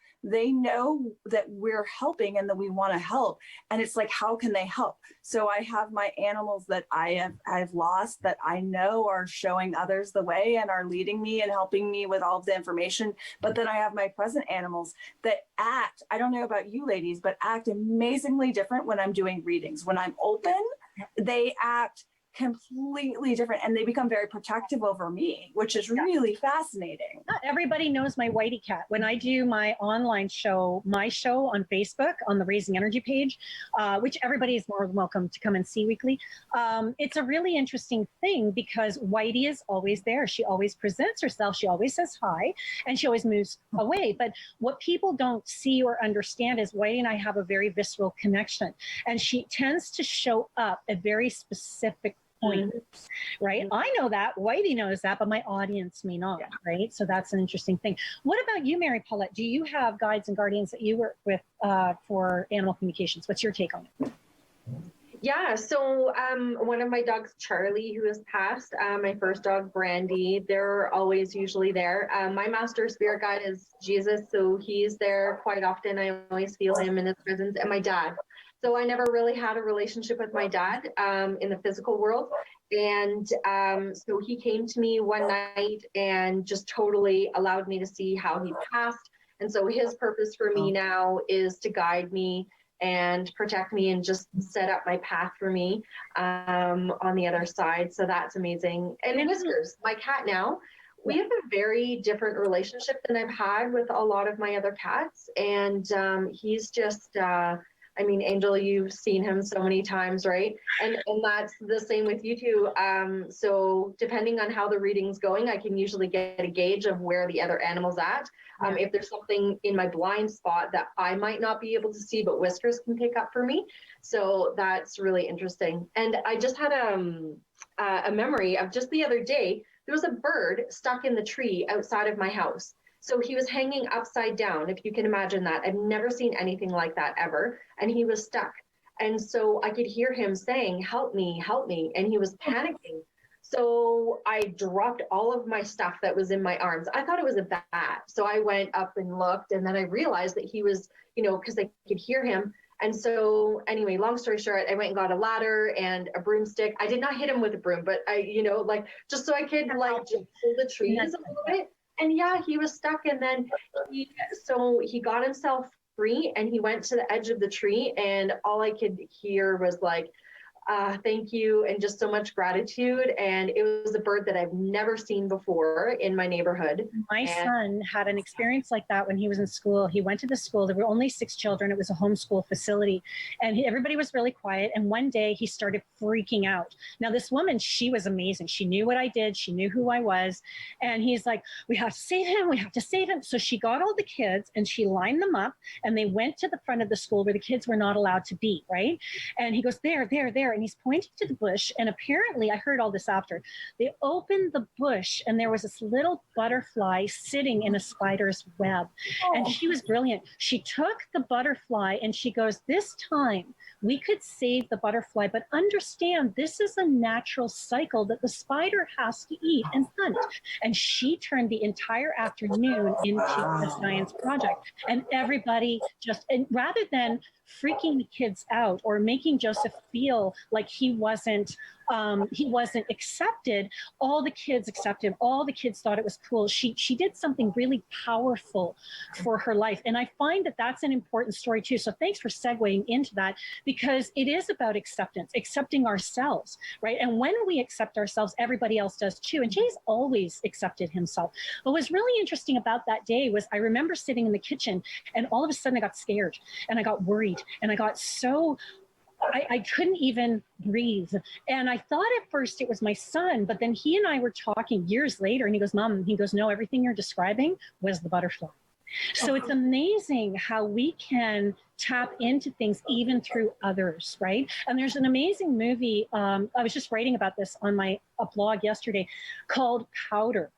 that we're helping and that we want to help. And it's like, how can they help? So I have my animals that I've lost that I know are showing others the way and are leading me and helping me with all of the information. But then I have my present animals that act, I don't know about you ladies, but act amazingly different when I'm doing readings. When I'm open, they act completely different, and they become very protective over me, which is really fascinating. Not everybody knows my Whitey cat. When I do my online show, my show on Facebook on the Raising Energy page, which everybody is more than welcome to come and see weekly, it's a really interesting thing because Whitey is always there. She always presents herself. She always says hi, and she always moves away. But what people don't see or understand is Whitey and I have a very visceral connection, and she tends to show up at very specific point, right? I know that, Whitey knows that, but my audience may not, right? So that's an interesting thing. What about you, Mary Paulette? Do you have guides and guardians that you work with for animal communications? What's your take on it? Yeah, so one of my dogs, Charlie, who has passed, my first dog, Brandy, they're always usually there. My master spirit guide is Jesus, so he's there quite often. I always feel him in his presence, and my dad. So I never really had a relationship with my dad in the physical world. And so he came to me one night and just totally allowed me to see how he passed. And so his purpose for me now is to guide me and protect me and just set up my path for me on the other side. So that's amazing. And Whiskers, my cat now, we have a very different relationship than I've had with a lot of my other cats. And he's just... I mean, Angel, you've seen him so many times, right? And that's the same with you two. So depending on how the reading's going, I can usually get a gauge of where the other animal's at. If there's something in my blind spot that I might not be able to see, but Whiskers can pick up for me. So that's really interesting. And I just had a memory of just the other day, there was a bird stuck in the tree outside of my house. So he was hanging upside down, if you can imagine that. I've never seen anything like that ever. And he was stuck. And so I could hear him saying, help me, help me. And he was panicking. So I dropped all of my stuff that was in my arms. I thought it was a bat. So I went up and looked, and then I realized that he was, because I could hear him. And so anyway, long story short, I went and got a ladder and a broomstick. I did not hit him with a broom, but I, just so I could just pull the trees a little bit. And yeah, he was stuck. And then he got himself tree, and he went to the edge of the tree, and all I could hear was like, thank you, and just so much gratitude. And it was a bird that I've never seen before in my neighborhood. My son had an experience like that when he was in school. He went to the school. There were only 6 children. It was a homeschool facility. And everybody was really quiet. And one day he started freaking out. Now, this woman, she was amazing. She knew what I did. She knew who I was. And he's like, we have to save him. We have to save him. So she got all the kids and she lined them up. And they went to the front of the school where the kids were not allowed to be, right? And he goes, there, there, there. And he's pointing to the bush. And apparently, I heard all this after, they opened the bush and there was this little butterfly sitting in a spider's web. And she was brilliant. She took the butterfly and she goes, this time we could save the butterfly, but understand this is a natural cycle that the spider has to eat and hunt. And she turned the entire afternoon into a science project. And everybody just, and rather than freaking the kids out or making Joseph feel like he wasn't accepted, all the kids accepted. All the kids thought it was cool. She did something really powerful for her life, and I find that that's an important story too. So thanks for segueing into that, because it is about acceptance, accepting ourselves, right? And when we accept ourselves, everybody else does too. And Jay's always accepted himself. What was really interesting about that day was I remember sitting in the kitchen, and all of a sudden I got scared and I got worried and I got so I couldn't even breathe. And I thought at first it was my son, but then he and I were talking years later and he goes, Mom, he goes, no, everything you're describing was the butterfly. So it's amazing how we can tap into things even through others, right? And there's an amazing movie, I was just writing about this on my blog yesterday, called Powder.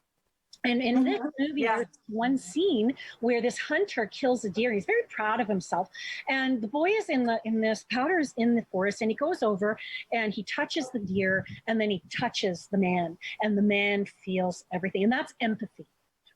And in this movie, there's one scene where this hunter kills a deer. He's very proud of himself. And the boy is in this Powder's in the forest, and he goes over and he touches the deer, and then he touches the man, and the man feels everything. And that's empathy,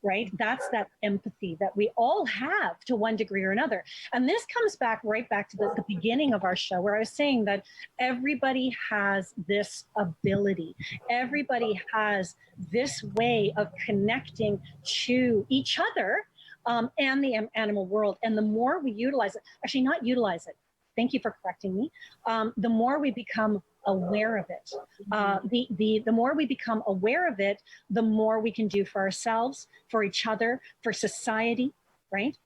right? That's that empathy that we all have to one degree or another. And this comes back right back to the beginning of our show, where I was saying that everybody has this ability. Everybody has this way of connecting to each other and the animal world. And the more we utilize it, actually not utilize it, thank you for correcting me, the more we become aware of it. The more we become aware of it, the more we can do for ourselves, for each other, for society, right?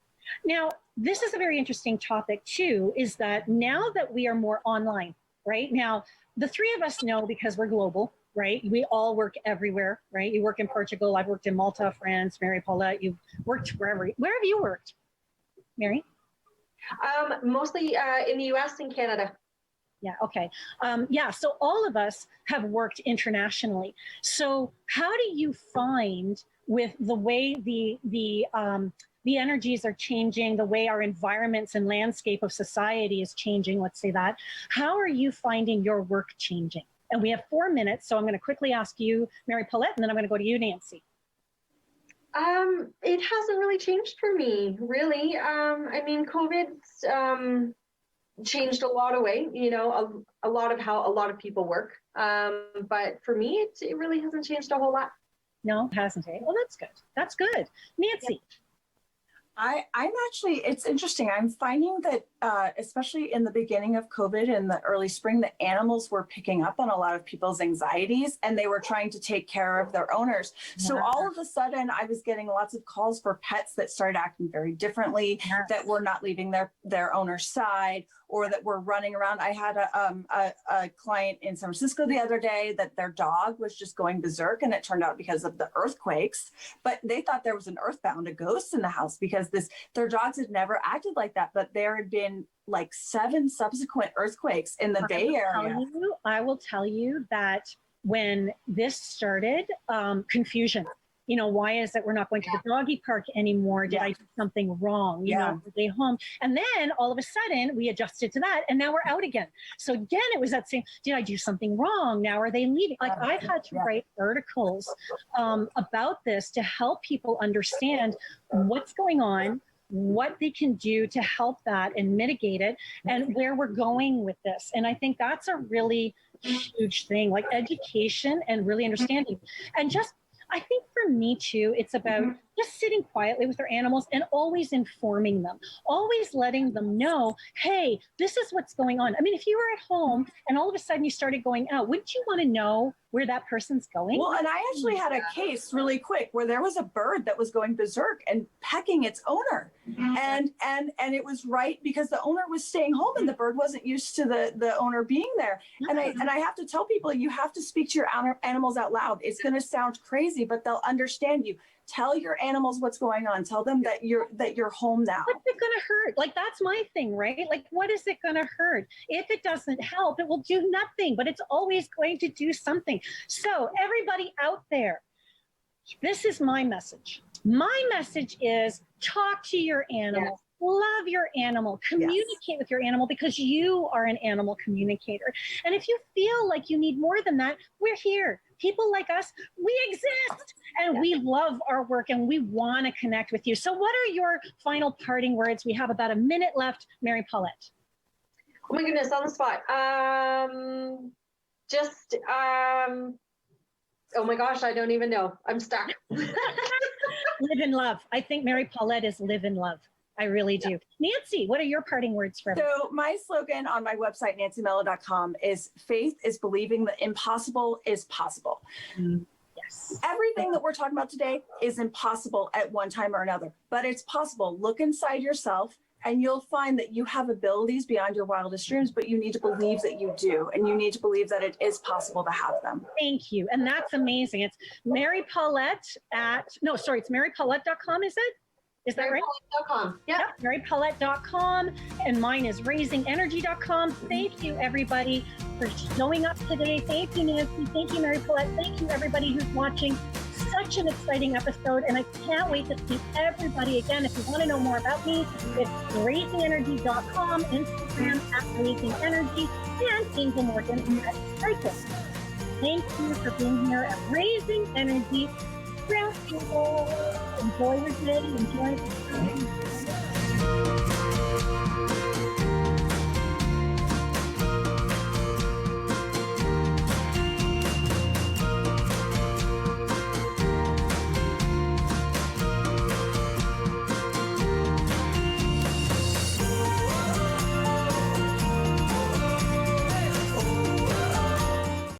Now, this is a very interesting topic too, is that now that we are more online, right? Now, the three of us know, because we're global, right? We all work everywhere, right? You work in Portugal, I've worked in Malta, France, Mary, Paulette, you've worked wherever. Where have you worked, Mary? Mostly in the US and Canada. Yeah, okay. So all of us have worked internationally. So how do you find, with the way the energies are changing, the way our environments and landscape of society is changing, let's say that, how are you finding your work changing? And we have 4 minutes, so I'm going to quickly ask you, Mary Paulette, and then I'm going to go to you, Nancy. It hasn't really changed for me, really. I mean, COVID's changed a lot of way, you know, a lot of how a lot of people work. But for me, it really hasn't changed a whole lot. No, it hasn't. Well, that's good. That's good. Nancy. Yeah. I'm actually, it's interesting. I'm finding that, especially in the beginning of COVID in the early spring, the animals were picking up on a lot of people's anxieties, and they were trying to take care of their owners. Yeah. So all of a sudden I was getting lots of calls for pets that started acting very differently, that were not leaving their owner's side, or that were running around. I had a client in San Francisco the other day that their dog was just going berserk, and it turned out because of the earthquakes, but they thought there was an earthbound, a ghost in the house, because their dogs had never acted like that. But there had been like 7 subsequent earthquakes in the Bay Area. I will tell you that when this started, confusion. You know, why is it we're not going to the doggy park anymore? Did I do something wrong? You know, are they home? And then all of a sudden we adjusted to that, and now we're out again. So again, it was that same, did I do something wrong? Now are they leaving? Like, I've had to write articles about this to help people understand what's going on, what they can do to help that and mitigate it, and where we're going with this. And I think that's a really huge thing, like education and really understanding. And just, I think for for me too, it's about just sitting quietly with our animals and always informing them, always letting them know, hey, this is what's going on. I mean, if you were at home and all of a sudden you started going out, wouldn't you want to know where that person's going? Well, and I actually had a case really quick where there was a bird that was going berserk and pecking its owner. And it was right because the owner was staying home and the bird wasn't used to the owner being there. And I have to tell people, you have to speak to your animals out loud. It's going to sound crazy, but they'll understand you. Tell your animals what's going on. Tell them that you're home now. What's it going to hurt? Like, that's my thing, right? Like, what is it going to hurt? If it doesn't help, it will do nothing, but it's always going to do something. So everybody out there, this is my message. My message is talk to your animal. Yes. Love your animal, communicate with your animal, because you are an animal communicator. And if you feel like you need more than that, we're here. People like us, we exist, and we love our work, and we want to connect with you. So what are your final parting words? We have about a minute left. Mary Paulette. Oh my goodness, on the spot. Oh my gosh, I don't even know. I'm stuck. Live in love. I think Mary Paulette is live in love. I really do. Nancy, what are your parting words for everyone? So my slogan on my website, nancymello.com, is faith is believing the impossible is possible. Yes. Everything that we're talking about today is impossible at one time or another, but it's possible. Look inside yourself and you'll find that you have abilities beyond your wildest dreams, but you need to believe that you do. And you need to believe that it is possible to have them. Thank you. And that's amazing. It's Mary Paulette it's marypaulette.com, is it? Is that right? MaryPaulette.com. Yeah. MaryPaulette.com. And mine is raisingenergy.com. Thank you, everybody, for showing up today. Thank you, Nancy. Thank you, Mary Paulette. Thank you, everybody who's watching. Such an exciting episode, and I can't wait to see everybody again. If you want to know more about me, it's raisingenergy.com, Instagram @raisingenergy, and Angel Morgan at Striker. Thank you for being here at Raising Energy. Enjoy your day. Enjoy the day.